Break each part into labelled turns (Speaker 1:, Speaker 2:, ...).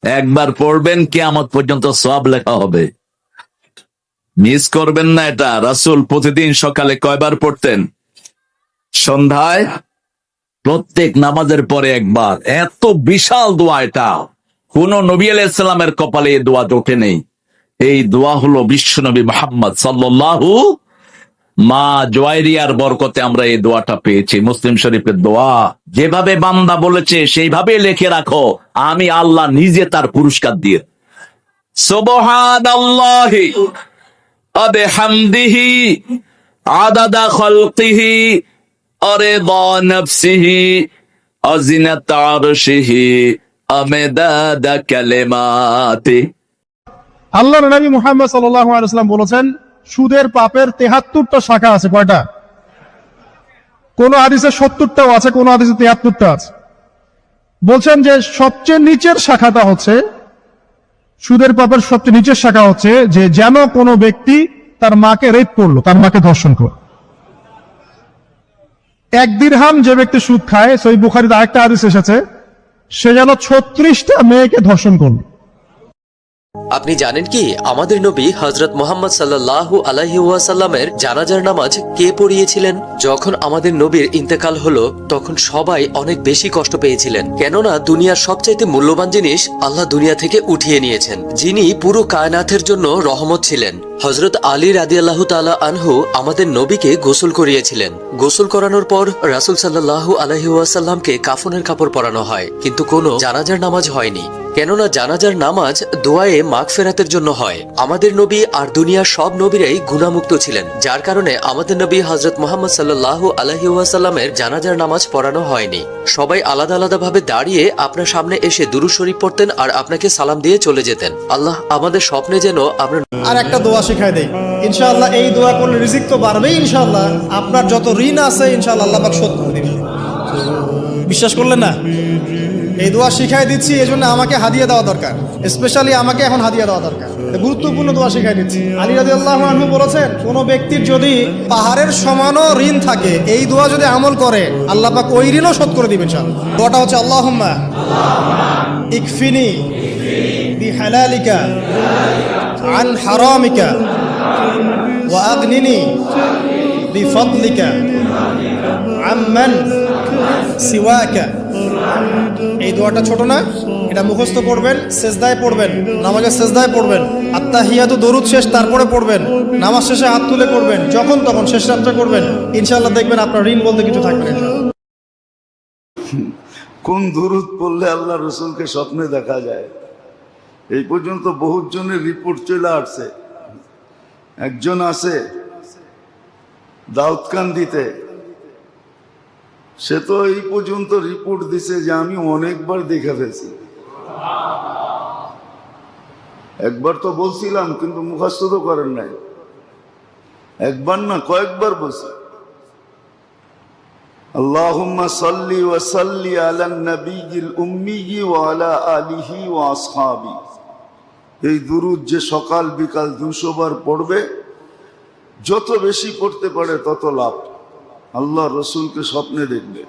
Speaker 1: একবার পড়বেন, কিয়ামত পর্যন্ত সওয়াব লেখা হবে। মিস করবেন না এটা। রাসূল প্রতিদিন সকালে কয়বার পড়তেন? সন্ধ্যায়, প্রত্যেক নামাজের পরে একবার। এত বিশাল দোয়া এটা, কোন নবী আলাইহিস সালামের কপালে এই দোয়া জোটে নেই। এই দোয়া হলো বিশ্বনবী মুহাম্মদ সাল্লাল্লাহু, মা জুয়াইরিয়ার বরকতে আমরা এই দোয়াটা পেয়েছি। মুসলিম শরীফের দোয়া। যেভাবে বান্দা বলেছে সেইভাবে লিখে রাখো, আমি আল্লাহ নিজে তার পুরস্কার দিয়ে। সুবহানাল্লাহি ওয়া বিহামদিহি আদাদা খালকিহি ওয়া রিদা নাফসিহি ওয়া জিনাতা আরশিহি ওয়া মিদাদা কালিমাতি।
Speaker 2: আল্লাহর নবী মুহাম্মদ সাল্লাল্লাহু আলাইহি ওয়াসাল্লাম বলেছেন, সুদের পাপের ৭৩টা শাখা আছে। কয়টা? কোন হাদিসে ৭০টাও আছে, কোন হাদিসে ৭৩টা আছে। বলছেন যে সবচেয়ে নিচের শাখাটা হচ্ছে, সুদের পাপের সবচেয়ে নিচের শাখা হচ্ছে যে যেন কোনো ব্যক্তি তার মাকে রেপ করলো, তার মাকে ধর্ষণ করলো। ১ দিরহাম যে ব্যক্তি সুদ খায়, সহিহ বুখারীতে আরেকটা হাদিস এসেছে, সে যেন ৩৬টা মেয়েকে ধর্ষণ করলো।
Speaker 3: আপনি জানেন কি আমাদের নবী হযরত মুহাম্মদ সাল্লাল্লাহু আলাইহি ওয়াসাল্লামের জানাজার নামাজ কে পড়িয়েছিলেন? যখন আমাদের নবীর ইন্তেকাল হলো তখন সবাই অনেক বেশি কষ্ট পেয়েছিলেন, কেননা দুনিয়ার সবচাইতে মূল্যবান জিনিস আল্লাহ দুনিয়া থেকে উঠিয়ে নিয়েছেন, যিনি পুরো কায়নাতের জন্য রহমত ছিলেন। হযরত আলী রাদিয়াল্লাহু তাআলা আনহু আমাদের নবীকে গোসল করিয়েছিলেন। গোসল করানোর পর রাসূল সাল্লাল্লাহু আলাইহি ওয়াসাল্লামকে কাফনের কাপড় পরানো হয়, কিন্তু কোনো জানাজার নামাজ হয়নি, কেননা জানাজার নামাজ দোয়ায়ে মাগফিরাতের জন্য হয়। আমাদের নবী আর দুনিয়ার সব নবীরাই গুনাহমুক্ত ছিলেন, যার কারণে আমাদের নবী হযরত মুহাম্মদ সাল্লাল্লাহু আলাইহি ওয়াসাল্লামের জানাজার নামাজ পড়ানো হয়নি। সবাই আলাদা আলাদা ভাবে দাঁড়িয়ে আপনার সামনে এসে দুরূদ শরীফ পড়তেন আর আপনাকে সালাম দিয়ে চলে যেতেন। আল্লাহ আমাদের স্বপ্নে যেন আমরা
Speaker 4: আর একটা দোয়া শিখাই দেই, ইনশাআল্লাহ এই দোয়া করলে রিজিক তো বাড়বেই ইনশাআল্লাহ। আপনার যত ঋণ আছে ইনশাআল্লাহ আল্লাহ পাক শোধ করে দিবেন। বিশ্বাস করলেন না? এই দোয়া শিখাই দিচ্ছি, এজন্য আমাকে হাদিয়া দেওয়া দরকার, স্পেশালি আমাকে এখন হাদিয়া দেওয়া দরকার। গুরুত্বপূর্ণ দোয়া শিখাই দিচ্ছি। আলী রাদিয়াল্লাহু আনহু বলেছেন, কোন ব্যক্তির যদি পাহাড়ের সমানও ঋণ থাকে, এই দোয়া যদি আমল করে আল্লাহ পাক ওই ঋণও শোধ করে দিবেন ইনশাআল্লাহ। দোয়াটা হচ্ছে আল্লাহুম্মা ইকফিনি বিহালালিকা আন হারামিকা ওয়া আগনিনি বিফদলিকা আম্মান সিওয়াকা। এই দোয়াটা ছোট না, এটা মুখস্থ করবেন, সেজদায় পড়বেন, নামাজের সেজদায় পড়বেন, আত্তাহিয়াতু দরুদ শেষ তারপরে পড়বেন, নামাজ শেষে হাত তুলে করবেন, যখন তখন শেষ রাত্রে করবেন, ইনশাআল্লাহ দেখবেন আপনার ঋণ বলতে কিছু থাকবে না।
Speaker 5: কোন দুরুদ পড়লে আল্লাহ রসুলকে স্বপ্নে দেখা যায়, এই পর্যন্ত বহুত জনের রিপোর্ট চলে আসছে। একজন আছে দাউদকান্দিতে, সে তো এই পর্যন্ত রিপোর্ট দিছে যে আমি অনেকবার দেখে ফেলছি। একবার তো বলছিলাম কিন্তু মুখস্থ তো করেন নাই। একবার না কয়েকবার বলছি, আল্লাহুম্মা সাল্লি ওয়া সাল্লি আলান নবিয়্যিল উম্মি ওয়া আলা আলিহি ওয়া আসহাবি। এই দুরূদ যে সকাল বিকাল 200 বার পড়বে, যত বেশি পড়তে পারে তত লাভ। আল্লাহ রসুলকে স্বপ্নে দেখবে।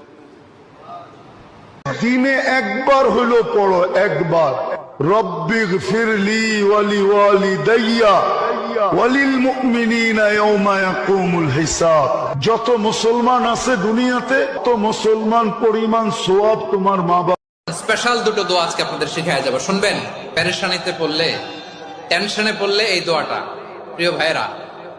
Speaker 5: দিনে একবার হলো পড়ো, একবার, রব্বিগফিরলি ওয়ালি ওয়ালিদাইয়া ওয়ালিল মুমিনিনা ইয়াওমা ইয়াকুমুল হিসাব। যত মুসলমান আছে দুনিয়াতে, তো মুসলমান পরিমাণ সওয়াব তোমার মা বাবা।
Speaker 6: স্পেশাল দুটো দোয়া আজকে আপনাদের শিখায় যাব, শুনবেন। পেরেশানিতে পড়লে, টেনশনে পড়লে এই দোয়াটা। প্রিয় ভাইরা,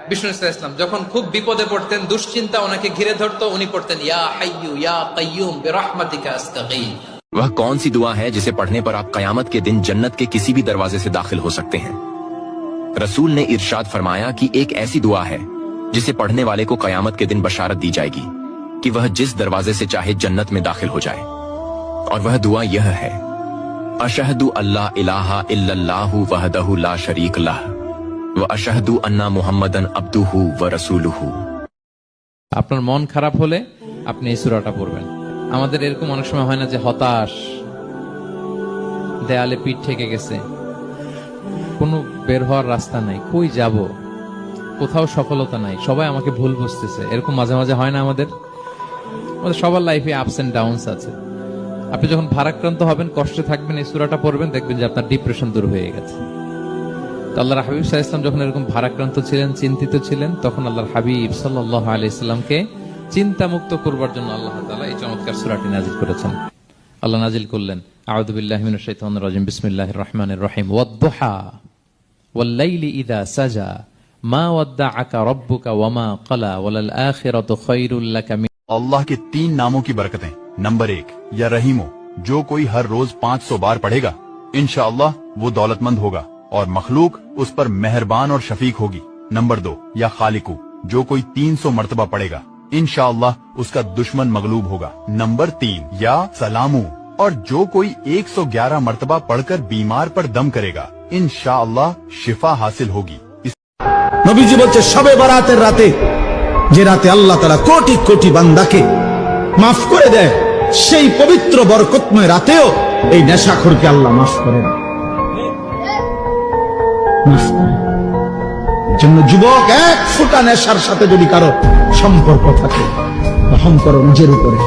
Speaker 6: বিষ্ণু ইসলাম যখন খুব বিপদে পড়তেন, দুশ্চিন্তা ওনাকে ঘিরে ধরতো, উনি পড়তেন ইয়া হাইয়্যু ইয়া কাইয়্যুম বিরহমাতিকা আস্তাগীথ।
Speaker 7: वह कौन सी दुआ है जिसे पढ़ने पर आप कयामत के दिन जन्नत के किसी भी दरवाजे से दाखिल हो सकते हैं? रसूल ने इरशाद फरमाया कि एक ऐसी दुआ है जिसे पढ़ने वाले को कयामत के दिन बशारत दी जाएगी कि वह जिस दरवाजे से चाहे जन्नत में दाखिल हो जाए। और वह दुआ यह है, अशहदु अल्ला इलाहा इल्लल्लाहु वहदहु ला शरीक लह व अशहदु अन्ना मुहम्मदन अब्दुहु व रसूलुहु।
Speaker 8: আপনার মন খারাপ হলে আপনি এই সূরাটা পড়বেন। আমাদের এরকম অনেক সময় হয় না যে হতাশ, দেয়ালে পিঠ ঠেকে গেছে, কোনো বের হওয়ার রাস্তা নাই, কই যাব, কোথাও সফলতা নাই, সবাই আমাকে ভুল বুঝতেছে, এরকম মাঝে মাঝে হয় না? আমাদের সবার লাইফে আপস এন্ড ডাউনস আছে। আপনি যখন ভারাক্রান্ত হবেন, কষ্টে থাকবেন, এই সূরাটা পড়বেন, দেখবেন যে আপনার ডিপ্রেশন দূর হয়ে গেছে। তো আল্লাহর হাবিব সাল্লাল্লাহু আলাইহি ওয়াসাল্লাম যখন এরকম ভারাক্রান্ত ছিলেন, চিন্তিত ছিলেন, তখন আল্লাহর হাবিব সাল্লাল্লাহু আলাইহি ওয়াসাল্লামকে চিন্তামুক্ত করবার জন্য আল্লাহ তাআলা এই চমৎকার সূরাটি নাযিল করেছেন। আল্লাহ নাযিল করলেন, আউযু বিল্লাহি মিনাশ শাইতানির রাজিম, বিসমিল্লাহির রহমানির রহিম, ওয়াদ-দুহা ওয়াল-লাইলি ইযা সাজা মা ওয়াদ্দাআকা রাব্বুকা ওয়া মা ক্বালা ওয়ালাল আখিরাতু খায়রুল লাকা মিন।
Speaker 9: अल्लाह के 3 नामों की बरकतें। नंबर 1, या रहीमो, जो कोई हर रोज 500 बार पढ़ेगा इंशाअल्लाह वो दौलतमंद होगा और मखलूक उस पर मेहरबान और शफीक होगी। नंबर 2, या खालिकू, जो कोई 300 मर्तबा पढ़ेगा इंशाअल्लाह उसका दुश्मन मगलूब होगा। नंबर 3, या सलामू, और जो कोई 111 मर्तबा पढ़कर बीमार पर दम करेगा इंशाअल्लाह शिफा हासिल होगी।
Speaker 10: নবীজি বলছে শবে বরাতের রাতে, যে রাতে আল্লাহ তাআলা কোটি কোটি বান্দাকে মাফ করে দেয়, সেই পবিত্র বরকতময় রাতেও এই নেশাখোরকে আল্লাহ মাফ করেন। মাফ করেন। জন্য যুবক, এক ফোঁটা নেশার সাথে যদি কারো সম্পর্ক থাকে, রহম করো নিজের উপরে।